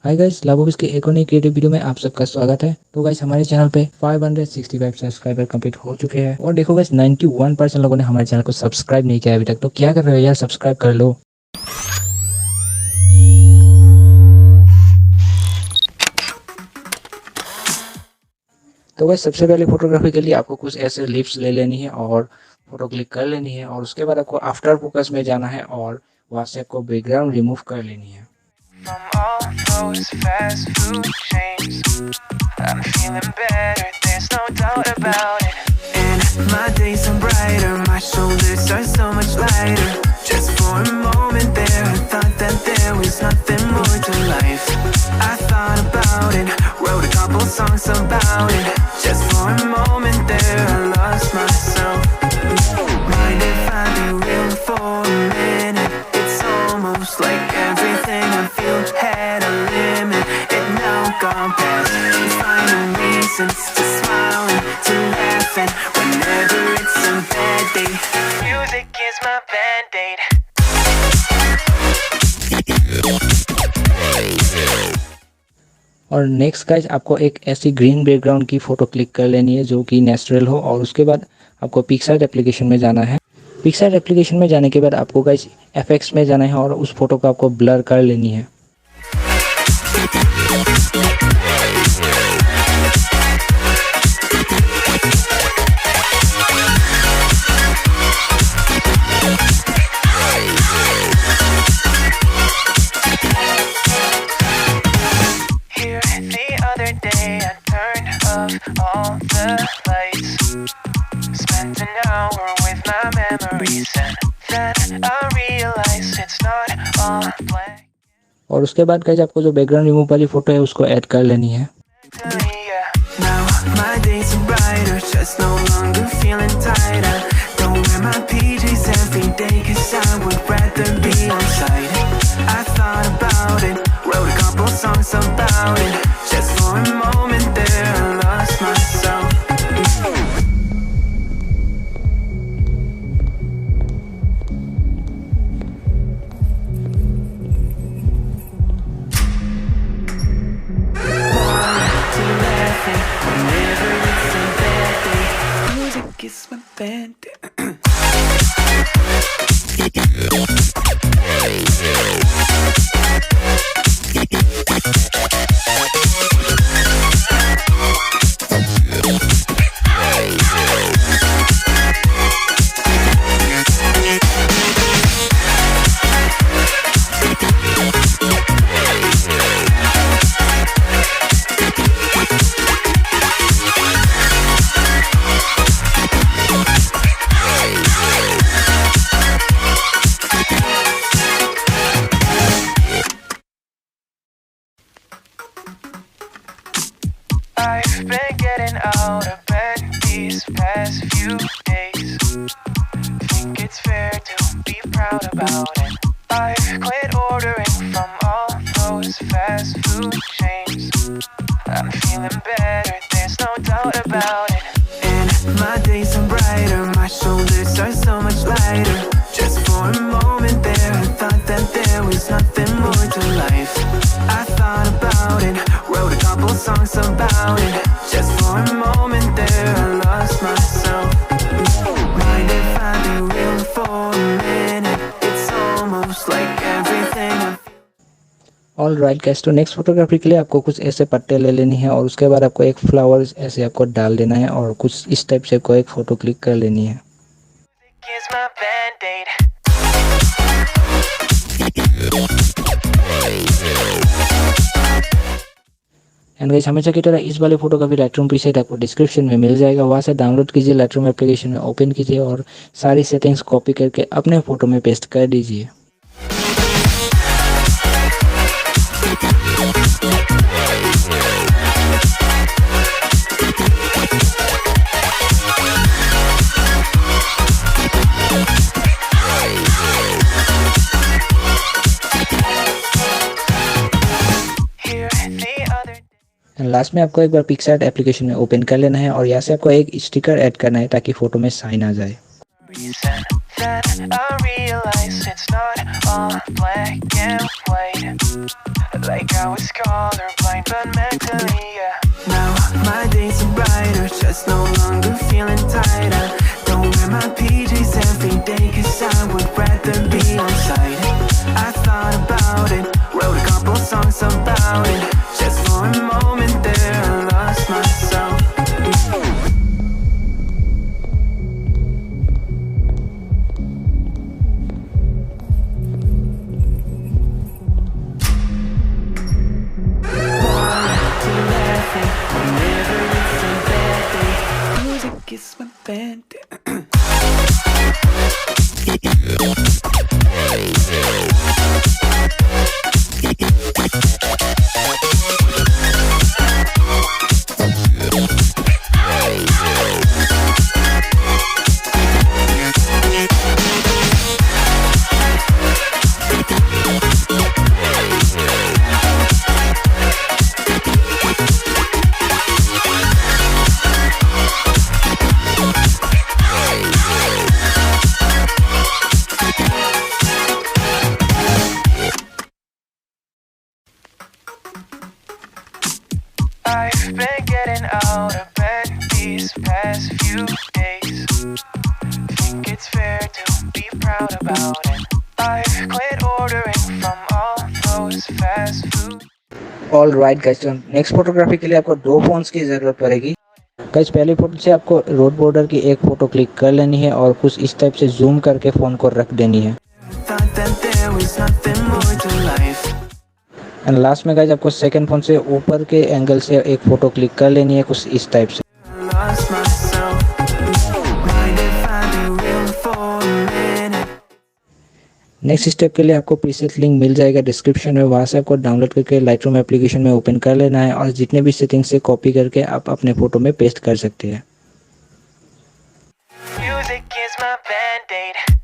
Hi guys, hobbies के एक और नई क्रिएटिव वीडियो में आप सबका स्वागत है। तो गाइस हमारे चैनल पे 565 सब्सक्राइबर कंप्लीट हो चुके हैं और देखो गाइस 91% लोगों ने हमारे चैनल को सब्सक्राइब नहीं किया अभी तक। तो क्या कर रहे हो यार, सब्सक्राइब कर लो। तो गाइस सबसे पहले फोटोग्राफी के लिए आपको कुछ ऐसे लिप्स ले लेनी है और फोटो क्लिक कर लेनी है और उसके बाद आपको आफ्टर फोकस में जाना है और वहां से आपको बैकग्राउंड रिमूव कर लेनी है। From all those fast food chains, I'm feeling better, there's no doubt about it. And my days are brighter, my shoulders are so much lighter. Just for a moment there, I thought that there was nothing more to life. I thought about it, wrote a couple songs about it. Just for a moment there, I lost myself. Mind if I be real for a minute? It's almost like everything I feel had a limit. It now gone past. Finding reasons to smile and to laugh, and whenever it's a bad day, music is my band-aid. और next guys आपको एक ऐसी green background की photo click कर लेनी है जो कि नेचुरल हो और उसके बाद आपको पिक्सार्ट एप्लीकेशन में जाना है। पिक्सार्ट एप्लीकेशन में जाने के बाद आपको गाइस एफेक्ट्स में जाना है और उस फोटो को आपको ब्लर कर लेनी है। All the lights, spent an hour with my memories, and then I realized it's not all black. और उसके बाद गाइस आपको जो बैकग्राउंड रिमूव वाली फोटो है उसको ऐड कर लेनी है। Now my days are brighter, just no longer feeling tighter. Don't wear my PJs every day 'cause I would rather be outside. I thought about it, wrote a couple songs about it. Just for a moment there, I lost myself. Whenever it's a bad day, music is my band. I've been getting out of bed these past few days. Think it's fair to be proud about it. I've quit ordering from all those fast food chains. I'm feeling better, there's no doubt about it. And my days are brighter, my shoulders are so much lighter. Just for a moment there, I thought that there was nothing more to life. I thought about it, wrote a couple songs about it. Just for a moment there, I lost myself. Mind if I be real for a minute? It's almost like everything I feel. All right guys, तो next photography के लिए आपको कुछ ऐसे पत्ते ले लेनी है और उसके बाद आपको एक फ्लावर्स ऐसे आपको डाल देना है और कुछ इस टाइप से आपको एक फ़ोटो क्लिक कर लेनी है। Music is my band-aid. And guys हमेशा की तरह इस वाले फोटो का भी लाइटरूम प्रीसेट आपको डिस्क्रिप्शन में मिल जाएगा, वहाँ से डाउनलोड कीजिए, लाइटरूम एप्लीकेशन में ओपन कीजिए और सारी सेटिंग्स कॉपी करके अपने फ़ोटो में पेस्ट कर दीजिए। लास्ट में आपको एक बार पिक्सार्ट एप्लीकेशन में ओपन कर लेना है और यहाँ से आपको एक स्टिकर ऐड करना है ताकि फ़ोटो में साइन आ जाए। reason. Then I realized it's not all black and white. Like I was colorblind, but mentally, yeah. Now my days are brighter, just no longer feeling tighter. Don't wear my PJs every day, 'cause I would rather be on site. I thought about it, wrote a couple songs about it. Just for a moment there, I lost myself. Music is my band. I've been getting out of bed these past few days. Think it's fair to be proud about it. I've quit ordering from all those fast food. All right guys, तो next photography के लिए आपको दो phones की ज़रूरत पड़ेगी। Guys पहली photo से आपको रोड बॉर्डर की एक फ़ोटो क्लिक कर लेनी है और कुछ इस टाइप से जूम करके फ़ोन को रख देनी है। Thought that there was nothing more to life. And last में गाइस आपको सेकंड फ़ोन से ऊपर के एंगल से एक फ़ोटो क्लिक कर लेनी है कुछ इस टाइप से। Lost myself. Mind if I be real for a minute? Next step के लिए आपको प्रीसेट लिंक मिल जाएगा डिस्क्रिप्शन में, वहाँ से आपको डाउनलोड करके लाइटरूम एप्लीकेशन में ओपन कर लेना है और जितने भी सेटिंग्स से कॉपी करके आप अपने फ़ोटो में पेस्ट कर सकते हैं। Music is my band-aid.